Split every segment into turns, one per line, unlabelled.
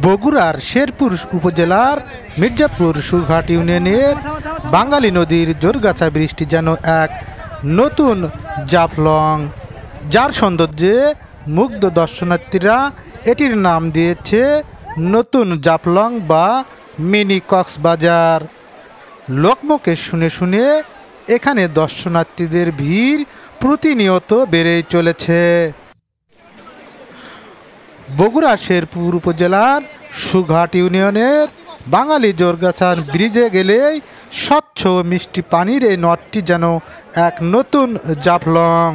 বগুড়ার শেরপুর উপজেলার মির্জাপুর সুঘাট ইউনিয়নের বাঙালি নদীর জোরগাছা বৃষ্টি যেন এক নতুন জাফলং, যার সৌন্দর্যে মুগ্ধ দর্শনার্থীরা এটির নাম দিয়েছে নতুন জাফলং বা মিনি কক্সবাজার। লোকমুখে শুনে শুনে এখানে দর্শনার্থীদের ভিড় প্রতিনিয়ত বেড়েই চলেছে। বগুড়া শেরপুর উপজেলার সুঘাট ইউনিয়নের বাঙালি জোরগাছা ব্রিজে গেলেই স্বচ্ছ মিষ্টি পানির এই নদটি যেন এক নতুন জাফলং।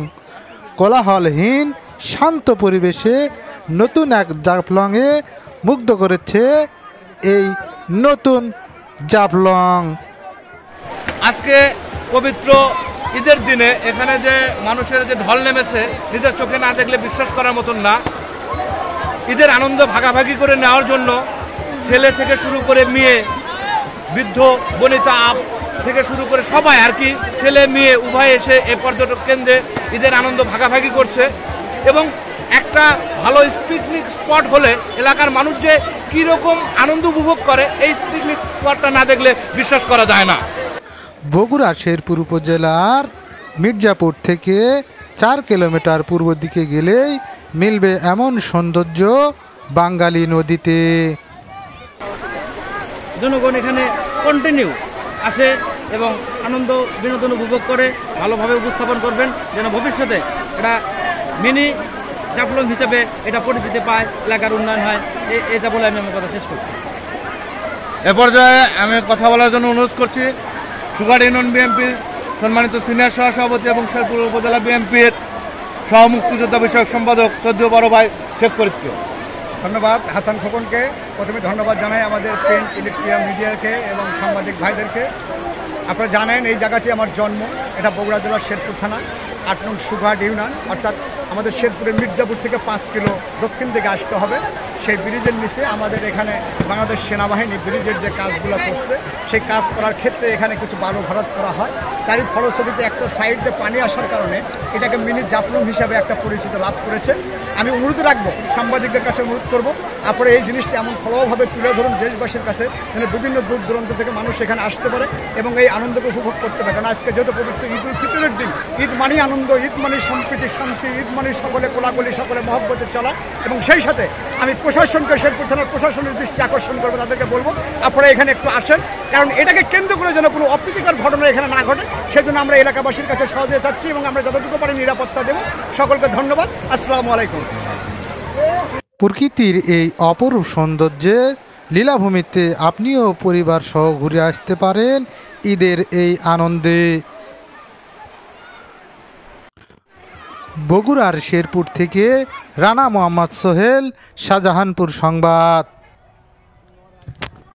কোলাহলহীন শান্ত পরিবেশে নতুন এক জাফলংয়ে মুগ্ধ করেছে এই নতুন জাফলং।
আজকে পবিত্র ঈদের দিনে এখানে যে মানুষের যে ঢল নেমেছে, নিজের চোখে না দেখলে বিশ্বাস করার মতন না। ঈদের আনন্দ ভাগাভাগি করে নেওয়ার জন্য ছেলে থেকে শুরু করে মেয়ে, বৃদ্ধ বনিতা থেকে শুরু করে সবাই আর কি, ছেলে মেয়ে উভয় এসে এই পর্যটক কেন্দ্রে ঈদের আনন্দ ভাগাভাগি করছে। এবং একটা ভালো পিকনিক স্পট হলে এলাকার মানুষ যে কীরকম আনন্দ উপভোগ করে, এই পিকনিক স্পটটা না দেখলে বিশ্বাস করা যায় না।
বগুড়া শেরপুর উপজেলার মির্জাপুর থেকে 4 কিলোমিটার পূর্ব দিকে গেলেই মিলবে এমন সৌন্দর্য বাঙালি নদীতে।
জনগণ এখানে কন্টিনিউ আসে এবং আনন্দ বিনোদন উপভোগ করে, ভালোভাবে উপস্থাপন করবেন যেন ভবিষ্যতে এটা মিনি জাফলং হিসেবে এটা পরিচিতি পায়, এলাকার উন্নয়ন হয়। এটা বলে আমি আমার কথা শেষ করছি।
এ পর্যায়ে আমি কথা বলার জন্য অনুরোধ করছি সুঘাট ইউনিয়ন বিএনপির সম্মানিত সিনিয়র সহসভাপতি এবং শেরপুর উপজেলা বিএনপির সহ মুক্তিযোদ্ধা বিষয়ক সম্পাদক শ্রদ্ধেয় বড় ভাই শেখ ফরিদকে।
ধন্যবাদ হাসান খোকনকে। প্রথমে ধন্যবাদ জানাই আমাদের প্রিন্ট ইলেকট্রিক মিডিয়াকে এবং সাংবাদিক ভাইদেরকে। আপনারা জানেন এই জায়গাটি আমার জন্ম, এটা বগুড়া জেলার শেরপুর থানা 8 নং সুঘাট ইউনিয়ন, অর্থাৎ আমাদের শেরপুরের মির্জাপুর থেকে 5 কিলো দক্ষিণ দিকে আসতে হবে। সেই ব্রিজের নিচে আমাদের এখানে বাংলাদেশ সেনাবাহিনী ব্রিজের যে কাজগুলো করছে, সেই কাজ করার ক্ষেত্রে এখানে কিছু বালু ভরাট করা হয়। তারই ফলশ্রুতিতে একটা সাইড দিয়ে পানি আসার কারণে এটাকে মিনি জাফলং হিসাবে একটা পরিচিতি লাভ করেছে। আমি অনুরোধ রাখবো, সাংবাদিকদের কাছে অনুরোধ করবো, আপনারা এই জিনিসটি এমন ফলভাবে তুলে ধরুন দেশবাসীর কাছে, যেন বিভিন্ন দূর দূরান্ত থেকে মানুষ এখানে আসতে পারে এবং এই আনন্দকে উপভোগ করতে পারে। কারণ আজকে যেহেতু পবিত্র ঈদ উল ফিতরের দিন, ঈদ মানেই আনন্দ, ঈদ মানেই সম্প্রীতি শান্তি, ঈদ মানেই সকলে কোলাকুলি, সকলে মহব্বতে চলা। এবং সেই সাথে আমি প্রশাসনকে, শেরপুর থানার প্রশাসনের দৃষ্টি আকর্ষণ করবো, তাদেরকে বলবো আপনারা এখানে একটু আসেন, কারণ এটাকে কেন্দ্র করে যেন কোনো অপ্রীতিকর ঘটনা এখানে না ঘটে, সেজন্য আমরা এলাকাবাসীর কাছে সহযোগিতা চাচ্ছি এবং আমরা যতটুকু পারি নিরাপত্তা দেব। সকলকে ধন্যবাদ। আসসালামু আলাইকুম।
প্রকৃতির এই অপরূপ সৌন্দর্যে লীলাভূমিতে আপনিও পরিবার সহ ঘুরে আসতে পারেন ঈদের এই আনন্দে। বগুড়ার শেরপুর থেকে রানা মোহাম্মদ সোহেল, শাহজাহানপুর সংবাদ।